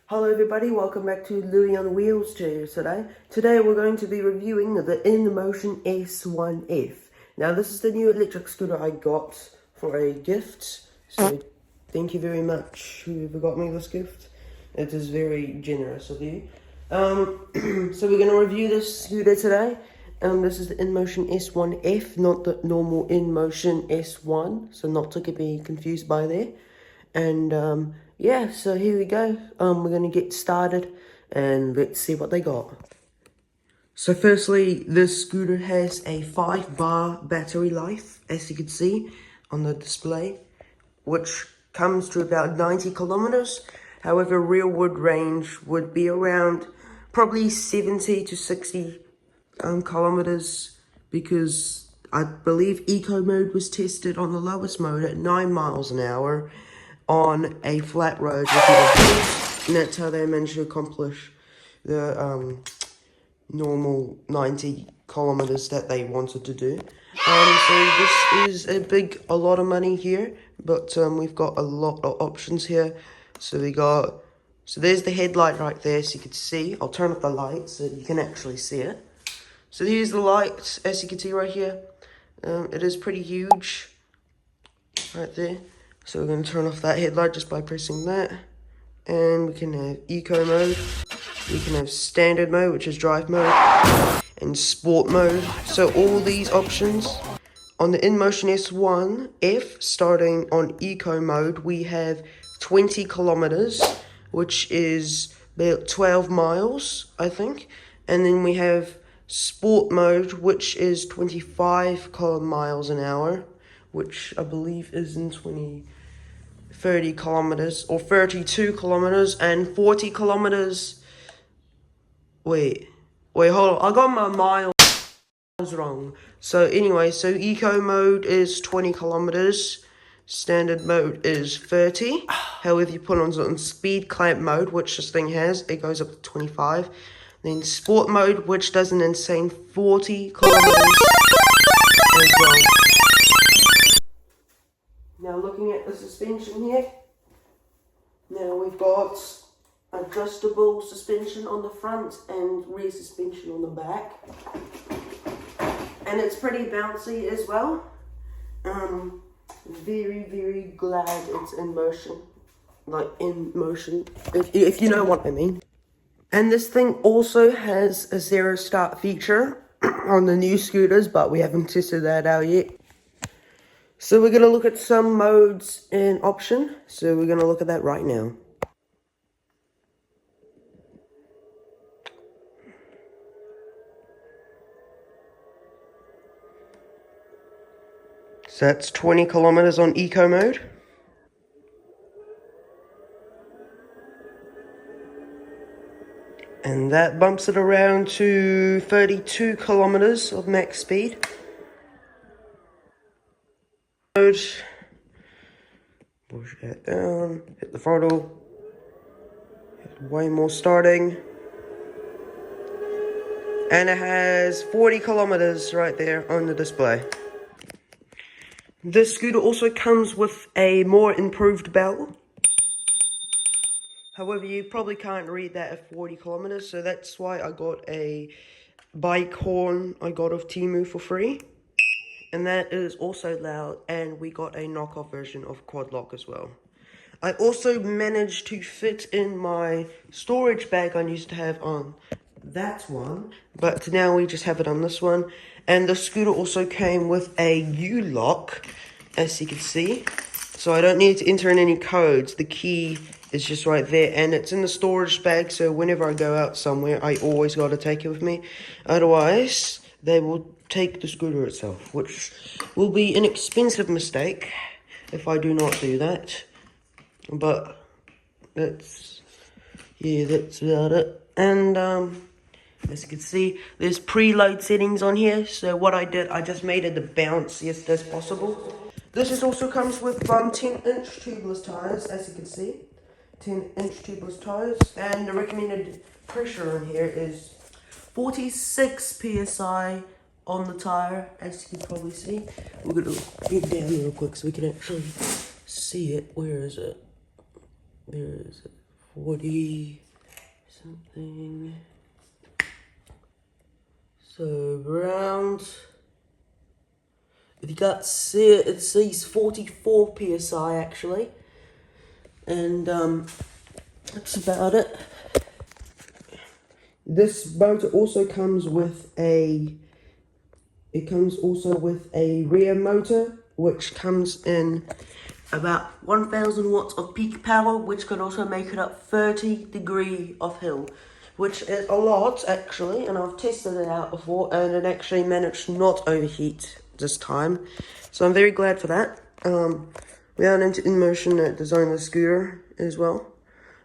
Hello everybody, welcome back to Louie on Wheels today. Today we're going to be reviewing the INMOTION S1F. Now this is the new electric scooter I got for a gift, so thank you very much whoever got me this gift. It is very generous of you. So we're going to review this scooter today. This is the INMOTION S1F, not the normal INMOTION S1, so not to be confused by there. And yeah, so here we go. We're gonna get started and let's see what they got. So firstly, this scooter has a 5-bar battery life, as you can see on the display, which comes to about 90 kilometers. However, real wood range would be around probably 70 to 60 kilometers, because I believe eco mode was tested on the lowest mode at 9 miles an hour on a flat road with no, and that's how they managed to accomplish the normal 90 kilometers that they wanted to do. So this is a lot of money here, but we've got a lot of options here. So there's the headlight right there, so you can see. I'll turn off the light so you can actually see it. So here's the lights, as you can see right here. It is pretty huge right there. So we're going to turn off that headlight just by pressing that. And we can have eco mode. We can have standard mode, which is drive mode. And sport mode. So all these options. On the INMOTION S1F, starting on eco mode, we have 20 kilometers, which is about 12 miles, I think. And then we have sport mode, which is 25 miles an hour, which I believe is in 30 kilometers or 32 kilometers and 40 kilometers. Wait, hold on. I got my miles wrong. So anyway, so eco mode is 20 kilometers. Standard mode is 30. However, you put on speed clamp mode, which this thing has, it goes up to 25. Then sport mode, which does an insane 40 kilometers as well. Now looking at the suspension here, now we've got adjustable suspension on the front and rear suspension on the back. And it's pretty bouncy as well. Very, very glad it's in motion. Like in motion, if you know what I mean. And this thing also has a zero start feature on the new scooters, but we haven't tested that out yet. So we're going to look at some modes and option. So we're going to look at that right now. So that's 20 kilometers on eco mode. And that bumps it around to 32 kilometers of max speed. Push that down, hit the throttle, way more starting, and it has 40 kilometers right there on the display. This scooter also comes with a more improved bell. However, you probably can't read that at 40 kilometers, so that's why I got a bike horn I got off Temu for free. And that is also loud, and we got a knockoff version of quad lock as well. I also managed to fit in my storage bag I used to have on that one, but now we just have it on this one. And the scooter also came with a U-lock, as you can see. So I don't need to enter in any codes. The key is just right there, and it's in the storage bag, so whenever I go out somewhere, I always got to take it with me. Otherwise, they will take the scooter itself, which will be an expensive mistake if I do not do that. But that's about it. And as you can see, there's preload settings on here. So what I did, I just made it the bounciest as possible. This just also comes with 10-inch tubeless tires, as you can see. 10-inch tubeless tires, and the recommended pressure in here is 46 psi on the tire, as you can probably see. We're gonna get down real quick so we can actually see it. Where is it? There is it. 40 something. So around, if you can't see it, it says 44 psi actually, and that's about it. This motor also comes with a rear motor, which comes in about 1000 watts of peak power, which could also make it up 30 degree of hill, which is a lot actually, and I've tested it out before and it actually managed to not overheat this time, so I'm very glad for that. We are into INMOTION that designed the scooter as well.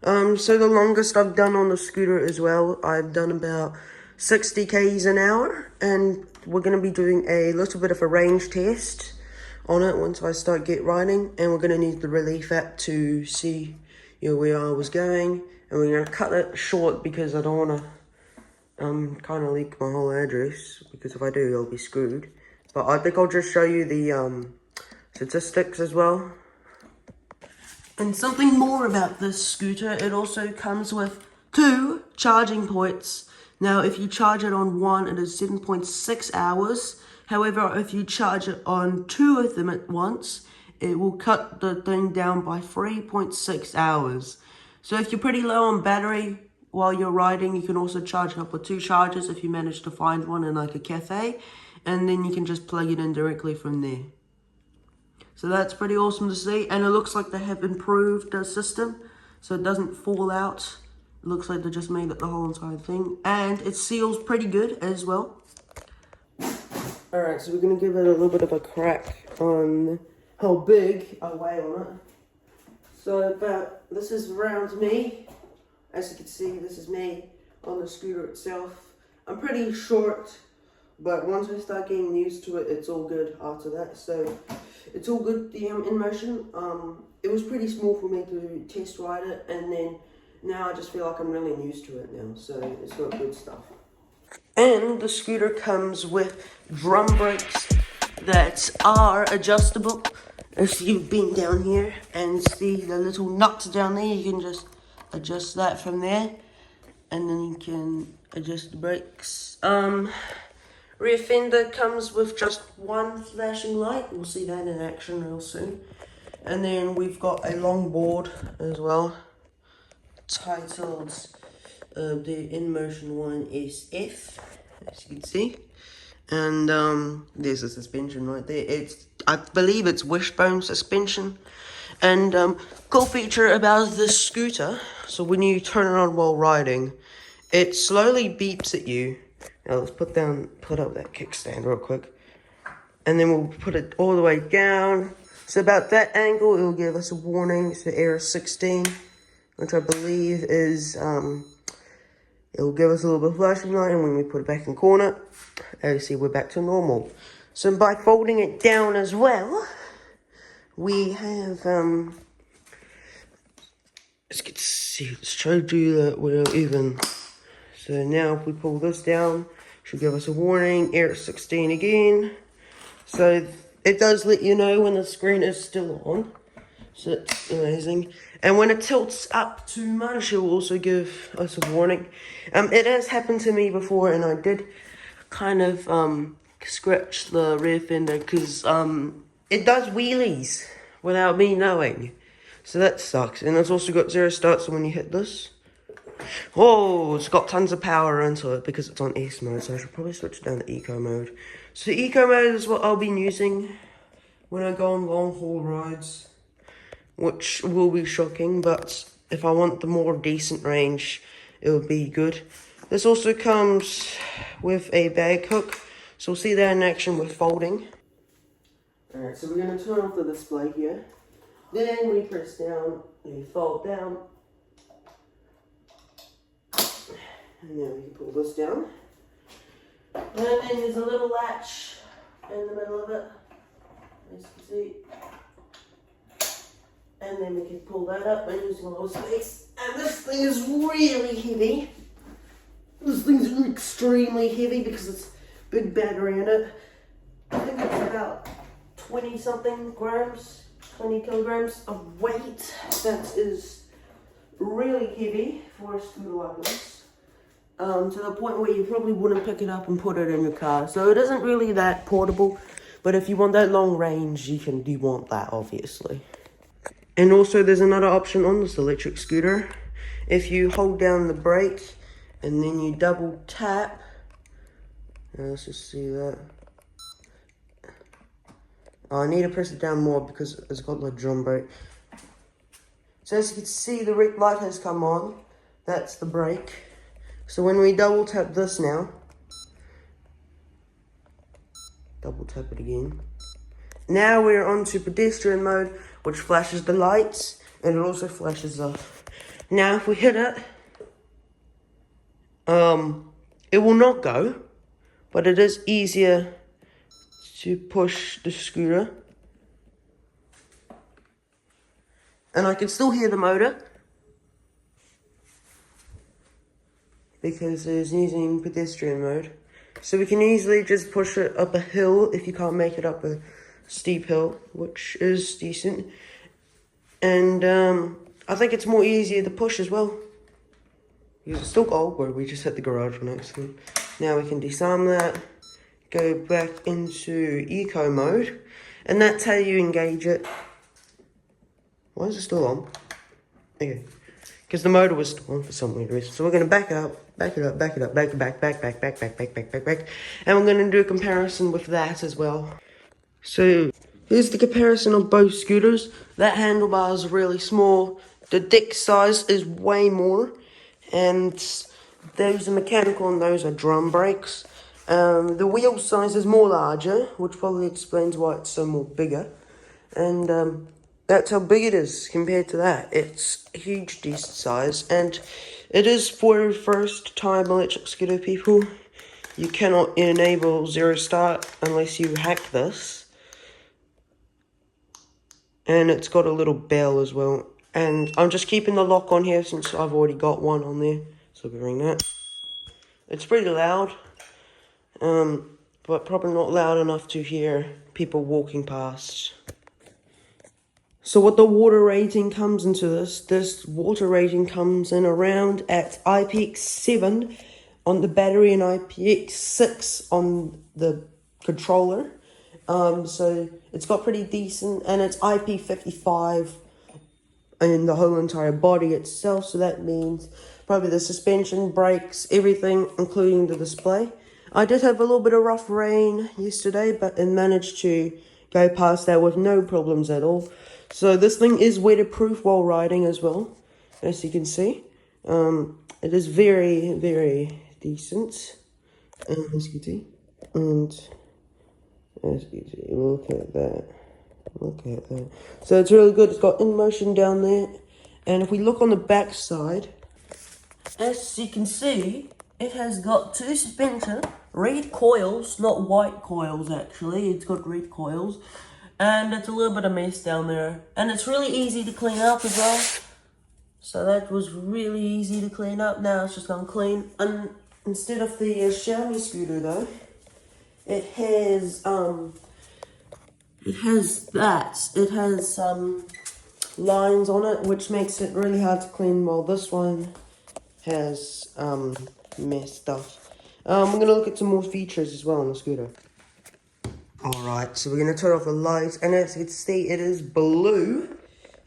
So the longest I've done on the scooter as well, I've done about 60 k's an hour, and we're going to be doing a little bit of a range test on it once I start riding, and we're going to need the relief app to see where I was going, and we're going to cut it short because I don't want to kind of leak my whole address, because if I do I'll be screwed. But I think I'll just show you the statistics as well. And something more about this scooter, it also comes with 2 charging points. Now, if you charge it on one, it is 7.6 hours. However, if you charge it on 2 of them at once, it will cut the thing down by 3.6 hours. So if you're pretty low on battery while you're riding, you can also charge it up with 2 chargers if you manage to find one in like a cafe. And then you can just plug it in directly from there. So that's pretty awesome to see, and it looks like they have improved the system so it doesn't fall out. It looks like they just made it the whole entire thing, and it seals pretty good as well. Alright, so we're going to give it a little bit of a crack on how big I weigh on it. So this is around me. As you can see, this is me on the scooter itself. I'm pretty short, but once I start getting used to it, it's all good after that. So it's all good, the INMOTION. It was pretty small for me to test ride it, and then now I just feel like I'm really used to it now. So it's got good stuff. And the scooter comes with drum brakes that are adjustable. If you've been down here and see the little nuts down there, you can just adjust that from there, and then you can adjust the brakes. Rear fender comes with just one flashing light. We'll see that in action real soon. And then we've got a long board as well, titled the INMOTION S1F, as you can see. And there's a suspension right there. I believe it's wishbone suspension. And cool feature about this scooter, so when you turn it on while riding, it slowly beeps at you. Now let's put up that kickstand real quick, and then we'll put it all the way down. So about that angle, it will give us a warning. It's the error 16, which I believe is it will give us a little bit of flashing light, and when we put it back in corner, as you see, we're back to normal. So by folding it down as well, we have let's try to do that we're even. So now if we pull this down, it should give us a warning, error 16 again. So it does let you know when the screen is still on. So that's amazing. And when it tilts up too much, it will also give us a warning. It has happened to me before, and I did kind of scratch the rear fender because it does wheelies without me knowing. So that sucks. And it's also got 0 start, so when you hit this, oh, it's got tons of power into it because it's on S mode, so I should probably switch down to eco mode. So eco mode is what I'll be using when I go on long haul rides, which will be shocking, but if I want the more decent range, it would be good. This also comes with a bag hook, so we'll see that in action with folding. Alright, so we're going to turn off the display here. Then we press down, we fold down. And then we can pull this down. And then there's a little latch in the middle of it, as you can see. And then we can pull that up by using a little space. And this thing is really heavy. This thing's extremely heavy because it's big battery in it. I think it's about 20 something grams, 20 kilograms of weight. That is really heavy for a scooter like this. To the point where you probably wouldn't pick it up and put it in your car. So it isn't really that portable, but if you want that long range, you want that, obviously. And also there's another option on this electric scooter. If you hold down the brake and then you double tap, let's just see that. Oh, I need to press it down more because it's got the drum brake. So as you can see, the red light has come on. That's the brake. So when we double tap this now, double tap it again. Now we're on to pedestrian mode, which flashes the lights, and it also flashes off. Now if we hit it, it will not go, but it is easier to push the scooter. And I can still hear the motor, because it's using pedestrian mode. So we can easily just push it up a hill if you can't make it up a steep hill, which is decent. And I think it's more easier to push as well, because it's still gold, where we just hit the garage on accident. Now we can disarm that, go back into eco mode, and that's how you engage it. Why is it still on? Okay. Because the motor was still on for some weird reason. So we're going to back it up, and we're going to do a comparison with that as well. So here's the comparison of both scooters. That handlebar is really small. The deck size is way more, and those are mechanical and those are drum brakes. The wheel size is more larger, which probably explains why it's so more bigger. And that's how big it is compared to that. It's a huge, decent size, and it is for first-time electric scooter people. You cannot enable zero start unless you hack this. And it's got a little bell as well. And I'm just keeping the lock on here since I've already got one on there. So we'll ring that. It's pretty loud, but probably not loud enough to hear people walking past. So what the water rating comes into this water rating comes in around at IPX7 on the battery and IPX6 on the controller. So it's got pretty decent, and it's IP55 in the whole entire body itself. So that means probably the suspension, brakes, everything, including the display. I did have a little bit of rough rain yesterday, but I managed to go past that with no problems at all. So this thing is weatherproof while riding as well, as you can see. It is very, very decent, as you can see. And as you can see, look at that. Look at that. So it's really good. It's got INMOTION down there. And if we look on the back side, as you can see, it has got two suspension, red coils, not white coils actually. It's got red coils. And it's a little bit of mess down there. And it's really easy to clean up as well. So that was really easy to clean up. Now it's just gone clean. And instead of the Xiaomi scooter though, it has lines on it, which makes it really hard to clean, while this one has mess stuff. We're going to look at some more features as well on the scooter. Alright, so we're going to turn off the lights, and as you can see, it is blue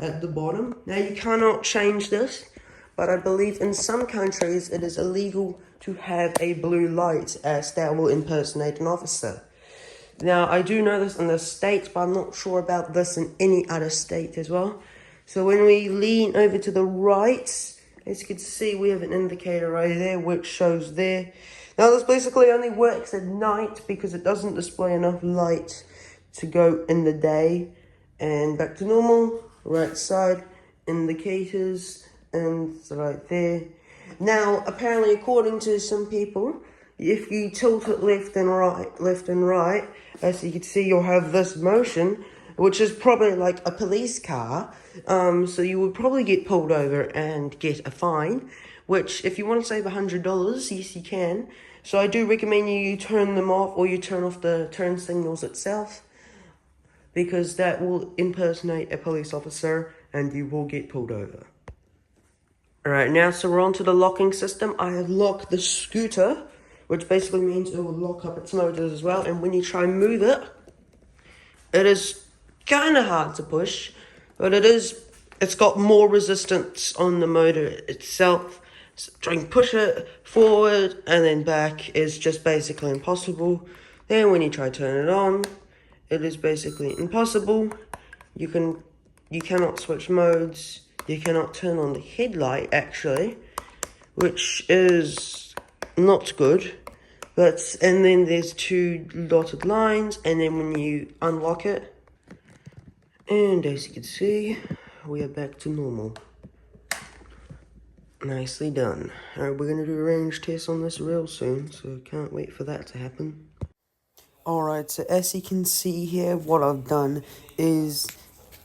at the bottom. Now you cannot change this, but I believe in some countries it is illegal to have a blue light, as that will impersonate an officer. Now I do know this in the States, but I'm not sure about this in any other state as well. So when we lean over to the right, as you can see, we have an indicator right there which shows there. Now this basically only works at night because it doesn't display enough light to go in the day. And back to normal, right side, indicators, and it's right there. Now apparently, according to some people, if you tilt it left and right, as you can see, you'll have this motion, which is probably like a police car. So you would probably get pulled over and get a fine, which if you want to save $100, yes you can. So I do recommend you turn them off, or you turn off the turn signals itself, because that will impersonate a police officer and you will get pulled over. Alright, now so we're on to the locking system. I have locked the scooter, which basically means it will lock up its motors as well. And when you try and move it, it is kind of hard to push, but it's got more resistance on the motor itself. So trying to push it forward and then back is just basically impossible. Then when you try to turn it on, it is basically impossible. You cannot switch modes. You cannot turn on the headlight actually, which is not good. And then there's two dotted lines, and then when you unlock it, and as you can see, we are back to normal. Nicely done. Alright, we're gonna do a range test on this real soon, so can't wait for that to happen. Alright, so as you can see here, what I've done is,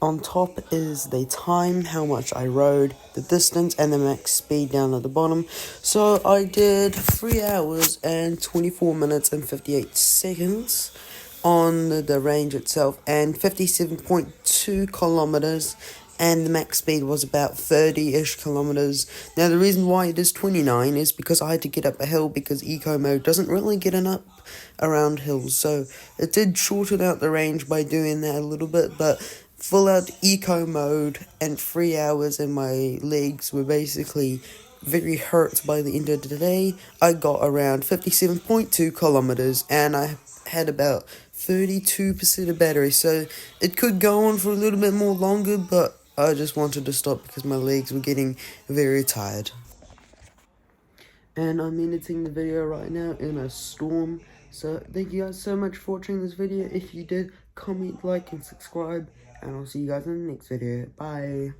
on top is the time, how much I rode, the distance, and the max speed down at the bottom. So I did 3 hours and 24 minutes and 58 seconds on the range itself, and 57.2 kilometers, and the max speed was about 30-ish kilometers. Now the reason why it is 29 is because I had to get up a hill, because eco mode doesn't really get an up around hills, so it did shorten out the range by doing that a little bit, but full out eco mode and 3 hours, and my legs were basically very hurt by the end of the day. I got around 57.2 kilometers, and I had about 32% of battery, so it could go on for a little bit more longer, but I just wanted to stop because my legs were getting very tired. And I'm editing the video right now in a storm. So thank you guys so much for watching this video. If you did, comment, like, and subscribe. And I'll see you guys in the next video. Bye.